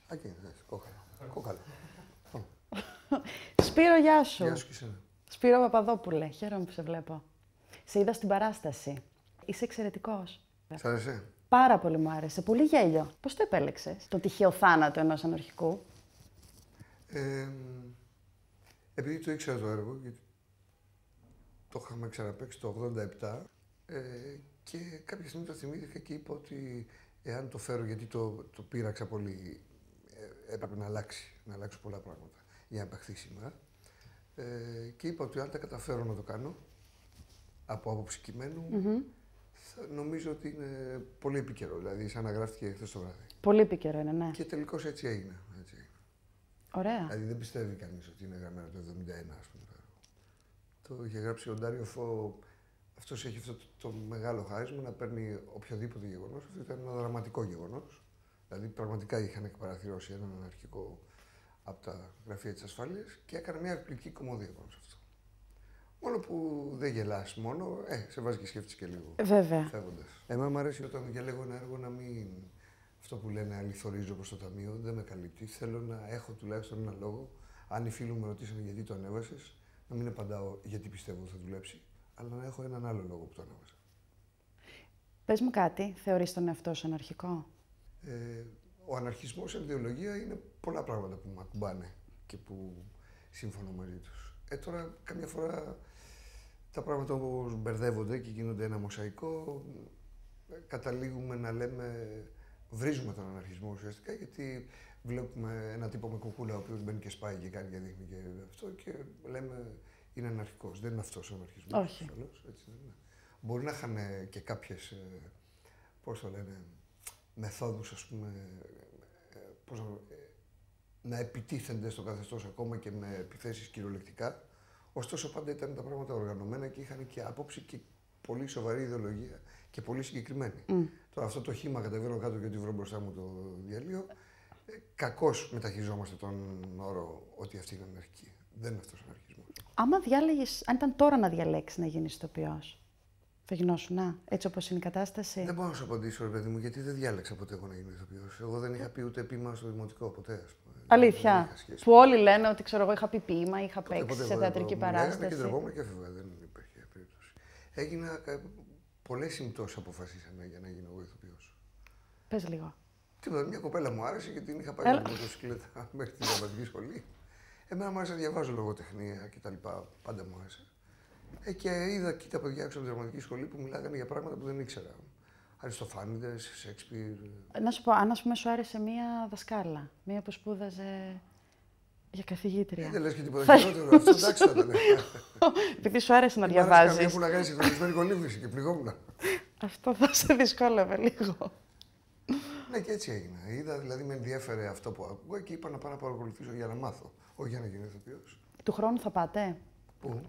Εκεί, κόκαλο. Σπύρο, γεια σου. Γεια σου και εσένα. Σπύρο Παπαδόπουλε, χαίρομαι που σε βλέπω. Σε είδα στην παράσταση. Είσαι εξαιρετικός. Σ' άρεσε? Πάρα πολύ μου άρεσε. Πολύ γέλιο. Πώς το επέλεξες, το τυχαίο θάνατο ενός αναρχικού? Επειδή το ήξερα το έργο, γιατί το είχαμε ξαναπαίξει το 87 και κάποια στιγμή το θυμήθηκα και είπα ότι εάν το φέρω, γιατί το πείραξα πολύ, έπρεπε να αλλάξω πολλά πράγματα για να επαχθεί σήμερα. Και είπα ότι αν τα καταφέρω να το κάνω, από άποψη κειμένου, νομίζω ότι είναι πολύ επίκαιρο, δηλαδή σαν να γράφτηκε χθες το βράδυ. Πολύ επίκαιρο είναι, ναι. Και τελικώς έτσι έγινε. Ωραία. Δηλαδή δεν πιστεύει κανείς ότι είναι γραμμένο το 71, ας πούμε. Το είχε γράψει ο Ντάριο Φω. Αυτός έχει αυτό το μεγάλο χάρισμα να παίρνει οποιοδήποτε γεγονός. Αυτό ήταν ένα δραματικό γεγονός. Δηλαδή πραγματικά είχαν εκπαραθυρώσει έναν αναρχικό από τα γραφεία της ασφάλειας και έκανε μια εκπληκτική κομμωδία πάνω σε αυτό. Μόνο που δεν γελάς μόνο, σε βάζει και σκέφτεσαι και λίγο. Βέβαια. Φεύγοντας. Εμένα μου αρέσει όταν διαλέγω ένα έργο να μην. Αυτό που λένε αληθορίζω προς το ταμείο, δεν με καλύπτει. Θέλω να έχω τουλάχιστον ένα λόγο. Αν οι φίλοι μου με ρωτήσανε γιατί το ανέβασες, να μην απαντάω γιατί πιστεύω ότι θα δουλέψει, αλλά να έχω έναν άλλο λόγο που το ανέβασα. Πες μου κάτι, θεωρείς τον εαυτό σου αναρχικό? Ο αναρχισμός σε ιδεολογία είναι πολλά πράγματα που με ακουμπάνε και που σύμφωνο μαζί τους. Τώρα, καμιά φορά τα πράγματα όπως μπερδεύονται και γίνονται ένα μοσαϊκό, καταλήγουμε να λέμε, βρίζουμε τον αναρχισμό ουσιαστικά, γιατί βλέπουμε έναν τύπο με κουκούλα ο οποίος μπαίνει και σπάει και κάνει και δείχνει και αυτό και λέμε είναι αναρχικός. Δεν είναι αυτός ο αναρχισμός. Όχι. Ασφαλώς, έτσι δεν είναι. Μπορεί να είχαν και κάποιες, πώς το λένε, μεθόδους, ας πούμε, να επιτίθενται στο καθεστώς ακόμα και με επιθέσεις κυριολεκτικά. Ωστόσο, πάντα ήταν τα πράγματα οργανωμένα και είχαν και άποψη και πολύ σοβαρή ιδεολογία και πολύ συγκεκριμένη. Τώρα, αυτό το χύμα κατεβαίνω κάτω και ότι βρω μπροστά μου το διαλύω. Κακώς μεταχειριζόμαστε τον όρο ότι αυτή είναι αναρχική. Δεν είναι αυτός ο αναρχισμός. Άμα διάλεγες, αν ήταν τώρα να διαλέξεις να γίνεις ηθοποιός, θα γινόσουν, έτσι όπως είναι η κατάσταση? Δεν μπορώ να σου απαντήσω, ρε παιδί μου, γιατί δεν διάλεξα ποτέ εγώ να γίνω ηθοποιός. Εγώ δεν είχα πει ούτε ποίημα στο δημοτικό ποτέ, ας πούμε. Αλήθεια. Που όλοι λένε ότι ξέρω εγώ είχα πει ποίημα, είχα παίξει σε θεατρική παράσταση. Και τρεπόμουν και έφευγα, δεν υπήρχε περίπτωση. Έγινα. Πολλές συμπτώσεις αποφασίσανε για να γίνω εγώ ηθοποιός. Πες λίγο. Τίποτα, μια κοπέλα μου άρεσε και την είχα πάει με μοτοσυκλέτα μέχρι τη διαβατική σχολή. Εμένα μου άρεσε να διαβάζω λογοτεχνία κτλ. Πάντα μου άρεσε. Και είδα και τα παιδιά έξω από τη δραματική σχολή που μιλάγανε για πράγματα που δεν ήξερα. Αριστοφάνιδες, Σέξπιρ. Να σου πω, αν ας πούμε σου άρεσε μία δασκάλα, μία που σπούδαζε για καθηγήτρια. Δεν λες και τίποτα χειρότερο, αυτό εντάξει θα ήταν. Επειδή σου άρεσε να διαβάζεις. Καμία που να κάνει συγχρονισμένη κολύμβηση και πληγόμουν. Αυτό θα σε δυσκόλευε λίγο. Ναι, και έτσι έγινε. Είδα, δηλαδή με ενδιέφερε αυτό που άκουγα και είπα να πάω να παρακολουθήσω για να μάθω, όχι για να γίνω ηθοποιός. Του χρόνου θα πάτε? Πού?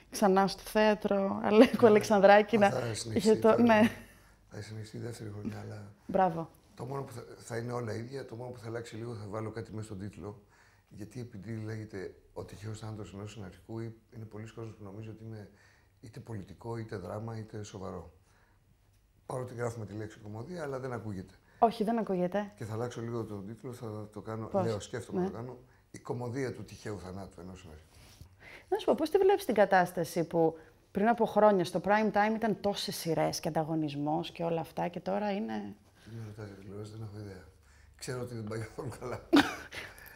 Ξανά στο θέατρο Αλέκου Αλεξανδράκη. Θα συνεχιστεί. Ναι. Θα συνεχιστεί η δεύτερη χρονιά, αλλά. Μπράβο. Το μόνο που θα είναι όλα ίδια, το μόνο που θα αλλάξει λίγο θα βάλω κάτι μέσα στον τίτλο. Γιατί επειδή λέγεται ο τυχαίος θάνατος ενός αναρχικού, είναι πολλοί κόσμοι που νομίζω ότι είναι είτε πολιτικό, είτε δράμα, είτε σοβαρό. Παρότι γράφουμε τη λέξη κομμωδία, αλλά δεν ακούγεται. Όχι, δεν ακούγεται. Και θα αλλάξω λίγο τον τίτλο, θα το κάνω. Πώς? Λέω, σκέφτομαι Ναι. να το κάνω. Η κομμωδία του τυχαίου θανάτου ενός αναρχικού. Να σου πω, πώς τη βλέπεις την κατάσταση που πριν από χρόνια στο prime time ήταν τόσες σειρές και ανταγωνισμός και όλα αυτά και τώρα είναι. Τι με ρωτάς για τηλεόραση, δεν έχω ιδέα. Ξέρω ότι δεν πάει καθόλου καλά.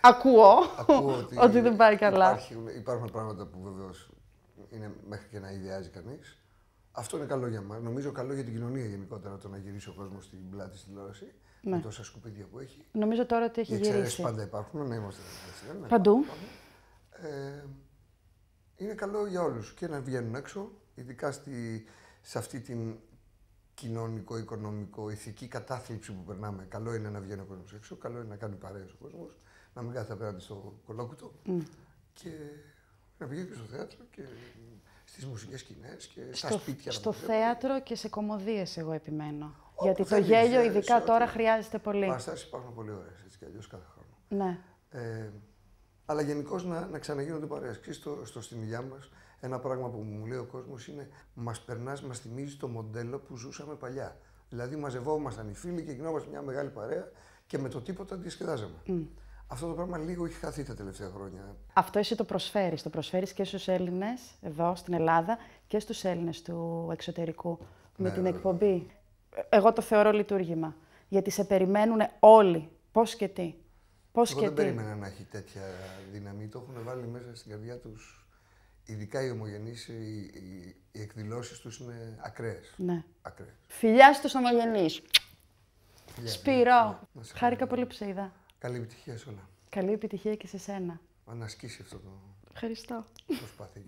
Ακούω Ακούω ότι δεν πάει καλά. Υπάρχουν πράγματα που βεβαίως είναι μέχρι και να ιδιάζει κανείς. Αυτό είναι καλό για μας. Νομίζω καλό για την κοινωνία γενικότερα το να γυρίσει ο κόσμος στην πλάτη στη τηλεόραση. Ναι. Με τόσα σκουπίδια που έχει. Νομίζω τώρα ότι έχει Οι εξαιρέσεις γυρίσει. πάντα υπάρχουν, να είμαστε έτσι. Ναι, Παντού. Είναι καλό για όλους και να βγαίνουν έξω, ειδικά σε αυτή την κοινωνικο-οικονομικο-ηθική κατάθλιψη που περνάμε. Καλό είναι να βγαίνει ο κόσμος έξω, καλό είναι να κάνει παρέες ο κόσμος, να μην κάθεται απέναντι στο κολόκουτο και να πηγαίνει και στο θέατρο και στις μουσικές σκηνές και στα σπίτια. Στο θέατρο και σε κομμωδίες εγώ επιμένω. Όπου Γιατί το θέλεις, γέλιο ειδικά σε τώρα ό,τι. χρειάζεται πολύ. Παραστάσεις υπάρχουν πολύ ωραίες έτσι κι αλλιώς κάθε χρόνο. Ναι. Αλλά γενικώς να ξαναγίνονται παρέες. Στο στην υγειά μας, ένα πράγμα που μου λέει ο κόσμος είναι μας θυμίζει το μοντέλο που ζούσαμε παλιά. Δηλαδή μαζευόμασταν οι φίλοι και γινόμασταν μια μεγάλη παρέα και με το τίποτα διασκεδάζαμε. Αυτό το πράγμα λίγο έχει χαθεί τα τελευταία χρόνια. Αυτό εσύ το προσφέρεις. Το προσφέρεις και στους Έλληνες εδώ στην Ελλάδα και στους Έλληνες του εξωτερικού με την εκπομπή. Εγώ το θεωρώ λειτουργήμα. Γιατί σε περιμένουν όλοι. Πώς και τι. Εγώ δεν περίμενα να έχει τέτοια δύναμη. Το έχουν βάλει μέσα στην καρδιά τους. Ειδικά οι ομογενείς, οι εκδηλώσεις τους είναι ακραίες. Ναι. Ακραίες. Φιλιά στους ομογενείς. Σπύρο. Χάρηκα πολύ που σε είδα. Καλή επιτυχία σε όλα. Καλή επιτυχία και σε σένα. Αν ασκήσει αυτό το Ευχαριστώ. προσπάθεια.